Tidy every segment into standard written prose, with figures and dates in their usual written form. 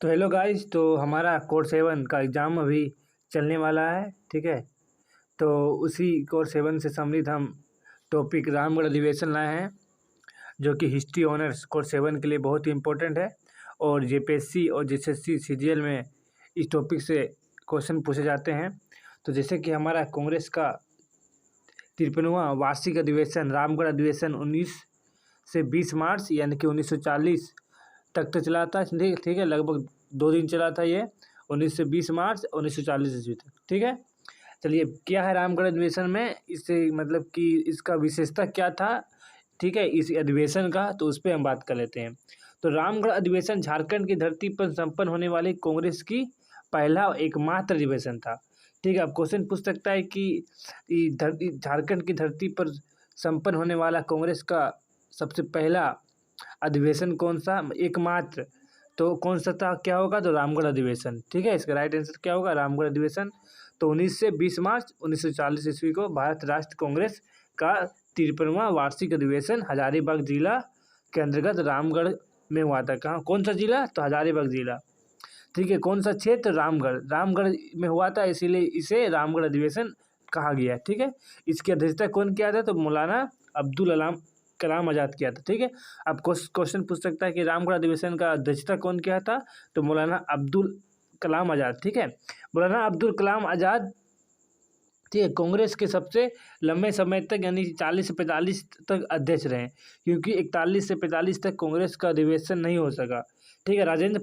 तो hello guys. तो हमारा कोर 7 का एग्ज़ाम अभी चलने वाला है। ठीक है। तो उसी कोर 7 से संबंधित हम टॉपिक रामगढ़ अधिवेशन लाए हैं, जो कि हिस्ट्री ऑनर्स कोर 7 के लिए बहुत ही इम्पोर्टेंट है। और जेपीएससी और जेएसएससी सीजीएल में इस टॉपिक से क्वेश्चन पूछे जाते हैं। तो जैसे कि हमारा कांग्रेस का 53वां वार्षिक अधिवेशन रामगढ़ अधिवेशन 19 से 20 मार्च यानी कि 1940 तक तो चला था। ठीक है, लगभग 2 दिन चला था ये, 19 से 20 मार्च 1940 ईस्वी तक। ठीक है। चलिए, क्या है रामगढ़ अधिवेशन में, इससे मतलब कि इसका विशेषता क्या था, ठीक है, इस अधिवेशन का, तो उस पर हम बात कर लेते हैं। तो रामगढ़ अधिवेशन झारखंड की धरती पर संपन्न होने वाली कांग्रेस की पहला एकमात्र अधिवेशन था। ठीक है। अब क्वेश्चन पूछ सकता है कि झारखंड की धरती पर संपन्न होने वाला कांग्रेस का सबसे पहला अधिवेशन कौन सा, एकमात्र, तो कौन सा था, क्या होगा, तो रामगढ़ अधिवेशन। ठीक है, इसका राइट आंसर क्या होगा, रामगढ़ अधिवेशन। तो 19 से 20 मार्च 1940 ईस्वी को भारत राष्ट्र कांग्रेस का 53वां वार्षिक अधिवेशन हजारीबाग जिला के अंतर्गत रामगढ़ में हुआ था। कहाँ, कौन सा जिला, तो हजारीबाग जिला। ठीक है। कौन सा क्षेत्र, रामगढ़, रामगढ़ में हुआ था, इसीलिए इसे रामगढ़ अधिवेशन कहा गया। ठीक है। इसकी अध्यक्षता कौन किया था, तो मौलाना अब्दुल कलाम आज़ाद किया था। ठीक है। अब क्वेश्चन पूछ सकता है कि रामगढ़ अधिवेशन का अध्यक्षता कौन किया था, तो मौलाना अब्दुल कलाम आज़ाद। ठीक है। मौलाना अब्दुल कलाम आज़ाद, ठीक है, कांग्रेस के सबसे लंबे समय तक यानी 40 से 45 तक अध्यक्ष रहे, क्योंकि 41 से 45 तक कांग्रेस का अधिवेशन नहीं हो सका। ठीक है। राजेंद्र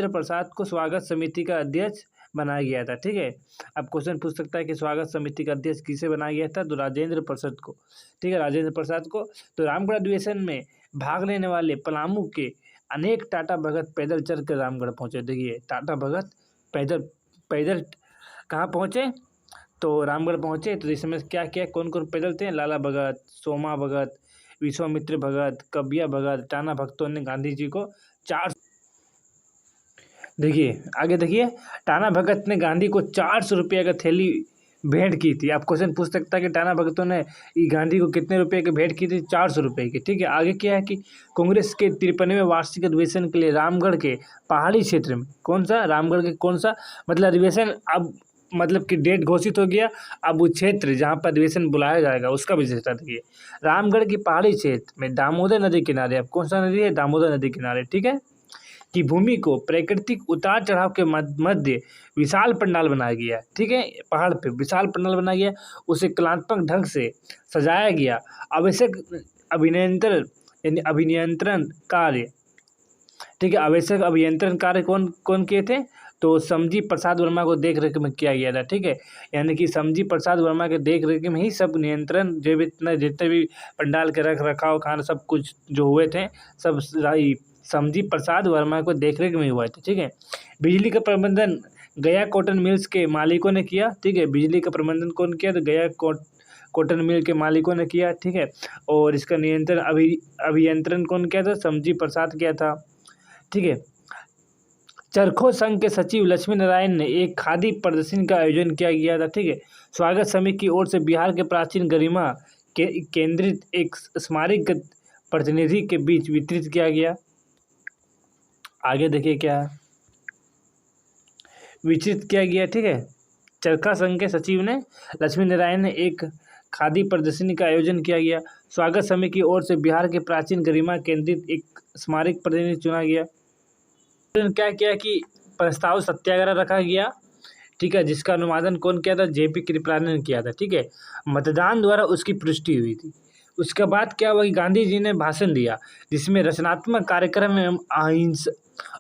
प्रसाद को स्वागत समिति का अध्यक्ष बनाया गया था। ठीक है। अब क्वेश्चन पूछ सकता है कि स्वागत समिति का अध्यक्ष किसे बनाया गया था, तो राजेंद्र प्रसाद को। ठीक है, राजेंद्र प्रसाद को। तो रामगढ़ अधिवेशन में भाग लेने वाले पलामू के अनेक टाटा भगत पैदल चलकर रामगढ़ पहुंचे। देखिए, टाटा भगत पैदल पैदल कहाँ पहुँचे, तो रामगढ़ पहुँचे। तो इसमें क्या क्या कौन कौन पैदल थे, लाला भगत, सोमा भगत, विश्वामित्र भगत, कबिया भगत, टाना भगतों ने गांधी जी को 4, देखिए आगे देखिए, टाना भगत ने गांधी को 400 रुपये का थैली भेंट की थी। आप क्वेश्चन पूछ सकता है कि टाना भगतों ने गांधी को कितने रुपए की भेंट की थी, 400 रुपये की। ठीक है। आगे क्या है कि कांग्रेस के 53वें वार्षिक अधिवेशन के लिए रामगढ़ के पहाड़ी क्षेत्र में, कौन सा, रामगढ़ के कौन सा, मतलब अधिवेशन अब मतलब कि डेट घोषित हो गया, अब वो क्षेत्र जहाँ पर अधिवेशन बुलाया जाएगा उसका विशेषता देखिए। रामगढ़ की पहाड़ी क्षेत्र में दामोदर नदी किनारे, अब कौन सा नदी है, दामोदर नदी किनारे, ठीक है, की भूमि को प्राकृतिक उतार चढ़ाव के मध्य विशाल पंडाल बनाया गया। ठीक है, पहाड़ पे विशाल पंडाल बनाया गया, उसे कलात्मक ढंग से सजाया गया। आवश्यक अभिनियंत्रण यानी अभिनियंत्रण कार्य, ठीक है, आवश्यक अभियंत्रण कार्य कौन कौन किए थे, तो समजी प्रसाद वर्मा को देख रेख में किया गया था। ठीक है, यानी कि समजी प्रसाद वर्मा के देख रेख में ही सब नियंत्रण, जो भी जितने भी पंडाल के रख रखाव खाना सब कुछ जो हुए थे, सब समजी प्रसाद वर्मा को देख रेख में हुआ था। ठीक है। बिजली का प्रबंधन गया कॉटन मिल्स के मालिकों ने किया। ठीक है, बिजली का प्रबंधन कौन किया, तो गया कॉटन मिल के मालिकों ने किया। ठीक है। और इसका नियंत्रण अभियंत्रण कौन किया था, समजी प्रसाद किया था। ठीक है। चरखो संघ के सचिव लक्ष्मी नारायण ने एक खादी प्रदर्शनी का आयोजन किया गया था। ठीक है, स्वागत समिति की ओर से बिहार के प्राचीन गरिमा के केंद्रित एक स्मारक प्रतिनिधि के बीच वितरित किया गया। आगे देखिए क्या है, वितरित किया गया। ठीक है, चरखा संघ के सचिव ने लक्ष्मी नारायण ने एक खादी प्रदर्शनी का आयोजन किया गया। स्वागत समिति की ओर से बिहार के प्राचीन गरिमा केंद्रित एक स्मारक प्रतिनिधि चुना गया। क्या किया कि प्रस्ताव सत्याग्रह रखा गया। ठीक है, जिसका अनुवादन कौन किया था, जेपी कृपलानी ने किया था। ठीक है, मतदान द्वारा उसकी पुष्टि हुई थी। उसके बाद क्या हुआ कि गांधी जी ने भाषण दिया, जिसमें रचनात्मक कार्यक्रम एवं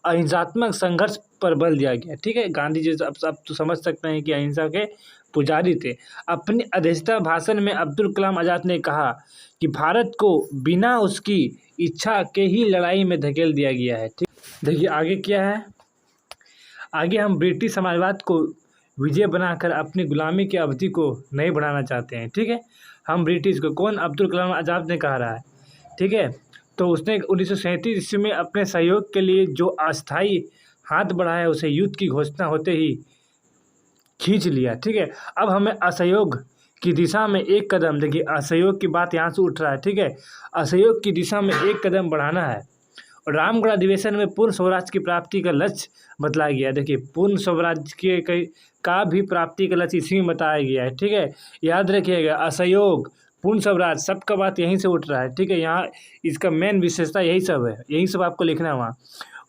अहिंसात्मक संघर्ष पर बल दिया गया। ठीक है, गांधी जी अब तो समझ सकते हैं कि अहिंसा के पुजारी थे। अपनी अध्यक्षता भाषण में अब्दुल कलाम आज़ाद ने कहा कि भारत को बिना उसकी इच्छा के ही लड़ाई में धकेल दिया गया है। ठीक, देखिए आगे क्या है, आगे हम ब्रिटिश साम्राज्यवाद को विजय बनाकर अपनी गुलामी की अवधि को नहीं बढ़ाना चाहते हैं। ठीक है, हम ब्रिटिश को, कौन, अब्दुल कलाम आज़ाद ने कहा रहा है। ठीक है, तो उसने 1937 ईस्वी में अपने सहयोग के लिए जो अस्थायी हाथ बढ़ाया, उसे युद्ध की घोषणा होते ही खींच लिया। ठीक है, अब हमें असहयोग की दिशा में एक कदम, देखिए असहयोग की बात यहाँ से उठ रहा है। ठीक है, असहयोग की दिशा में एक कदम बढ़ाना है, रामगढ़ अधिवेशन में पूर्ण स्वराज की प्राप्ति का लक्ष्य बतलाया गया। देखिए, पूर्ण स्वराज का भी प्राप्ति का लक्ष्य इसी में बताया गया है। ठीक है, याद रखिएगा, असहयोग, पूर्ण स्वराज, सबका बात यहीं से उठ रहा है। ठीक है, यहाँ इसका मेन विशेषता यही सब है, यही सब आपको लिखना है वहाँ।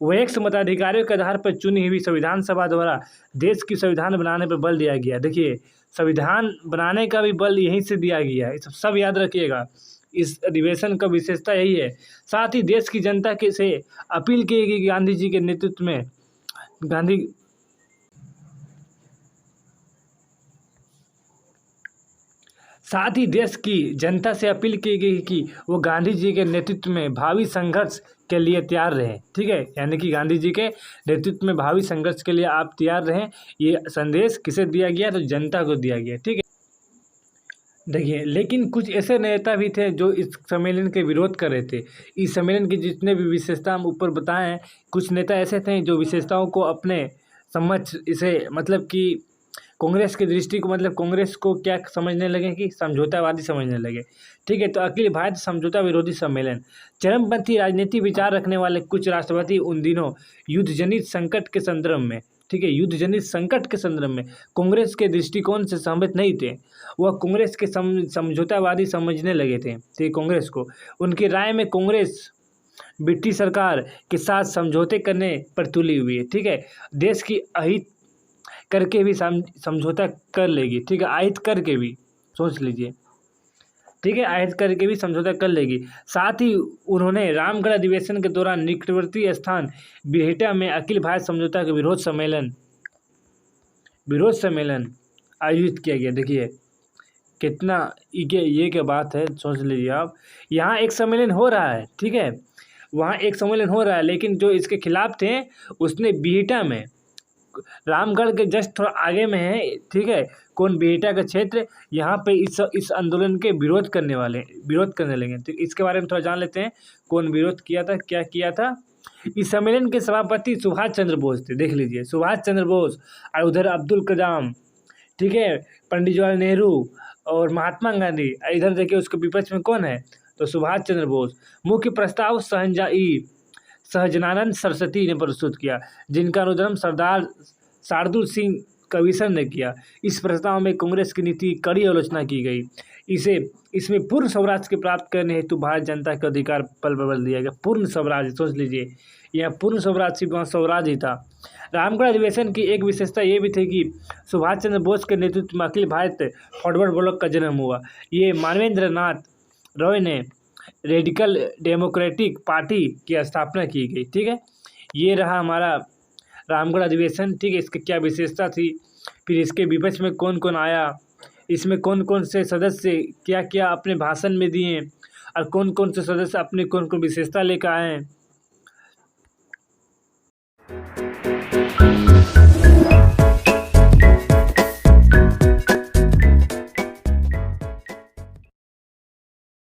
वयस्क मताधिकारियों के आधार पर चुनी हुई संविधान सभा द्वारा देश की संविधान बनाने पर बल दिया गया। देखिए, संविधान बनाने का भी बल यहीं से दिया गया है, सब याद रखिएगा। इस अधिवेशन का विशेषता यही है। साथ ही देश की जनता के से अपील की गई गांधी जी के नेतृत्व में साथ ही देश की जनता से अपील की गई कि वो गांधी जी के नेतृत्व में भावी संघर्ष के लिए तैयार रहें। ठीक है, यानी कि गांधी जी के नेतृत्व में भावी संघर्ष के लिए आप तैयार रहें। ये संदेश किसे दिया गया? तो जनता को दिया गया। ठीक है, देखिए, लेकिन कुछ ऐसे नेता भी थे जो इस सम्मेलन के विरोध कर रहे थे। इस सम्मेलन की जितने भी विशेषता हम ऊपर बताए हैं, कुछ नेता ऐसे थे जो विशेषताओं को अपने समझ इसे मतलब कि कांग्रेस की दृष्टि को मतलब कांग्रेस को क्या समझने लगे कि समझौतावादी समझने लगे। ठीक है, तो अखिल भारत समझौता विरोधी सम्मेलन, चरमपंथी राजनीति विचार रखने वाले कुछ राष्ट्रवादी उन दिनों युद्ध जनित संकट के संदर्भ में, ठीक है, युद्ध जनित संकट के संदर्भ में कांग्रेस के दृष्टिकोण से सहमत नहीं थे। वह कांग्रेस के समझौतावादी समझने लगे थे। ठीक, कांग्रेस को उनकी राय में कांग्रेस ब्रिटिश सरकार के साथ समझौते करने पर तुली हुई है। ठीक है, देश की अहित करके भी समझौता कर लेगी। ठीक है, आहित करके भी, सोच लीजिए। ठीक है, आहित करके भी समझौता कर लेगी। साथ ही उन्होंने रामगढ़ अधिवेशन के दौरान निकटवर्ती स्थान बिरहिटा में अखिल भारत समझौता का विरोध सम्मेलन आयोजित किया गया। देखिए कितना ये क्या बात है, सोच लीजिए आप। यहाँ एक सम्मेलन हो रहा है, ठीक है, वहाँ एक सम्मेलन हो रहा है, लेकिन जो इसके खिलाफ थे उसने बिरहिटा में, रामगढ़ के जस्ट थोड़ा आगे में है, ठीक है, कौन बिरहिटा का क्षेत्र, यहाँ पे इस आंदोलन के विरोध करने लगे। तो इसके बारे में थोड़ा जान लेते हैं, कौन विरोध किया था, क्या किया था। इस सम्मेलन के सभापति सुभाष चंद्र बोस थे। देख लीजिए, सुभाष चंद्र बोस, और उधर अब्दुल कलाम, ठीक है, पंडित जवाहरलाल नेहरू और महात्मा गांधी। इधर देखिए उसके विपक्ष में कौन है? तो सुभाष चंद्र बोस। मुख्य प्रस्ताव सहजनानंद सरस्वती ने प्रस्तुत किया, जिनका अनुगमन सरदार शार्दुल सिंह कविसन ने किया। इस प्रस्ताव में कांग्रेस की नीति की कड़ी आलोचना की गई। इसमें पूर्ण स्वराज के प्राप्त करने हेतु भारत जनता के अधिकार पर बल दिया गया। पूर्ण स्वराज, सोच लीजिए, यह पूर्ण स्वराज सिर्फ वहाँ स्वराज ही था। रामगढ़ अधिवेशन की एक विशेषता ये भी थी कि सुभाष चंद्र बोस के नेतृत्व में अखिल भारत फॉरवर्ड ब्लॉक का जन्म हुआ। ये मानवेंद्र नाथ रॉय ने रेडिकल डेमोक्रेटिक पार्टी की स्थापना की गई। ठीक है, ये रहा हमारा रामगढ़ अधिवेशन। ठीक है, इसकी क्या विशेषता थी, फिर इसके विपक्ष में कौन कौन आया, इसमें कौन कौन से सदस्य क्या क्या अपने भाषण में दिए, और कौन कौन से सदस्य अपनी कौन कौन विशेषता लेकर आए।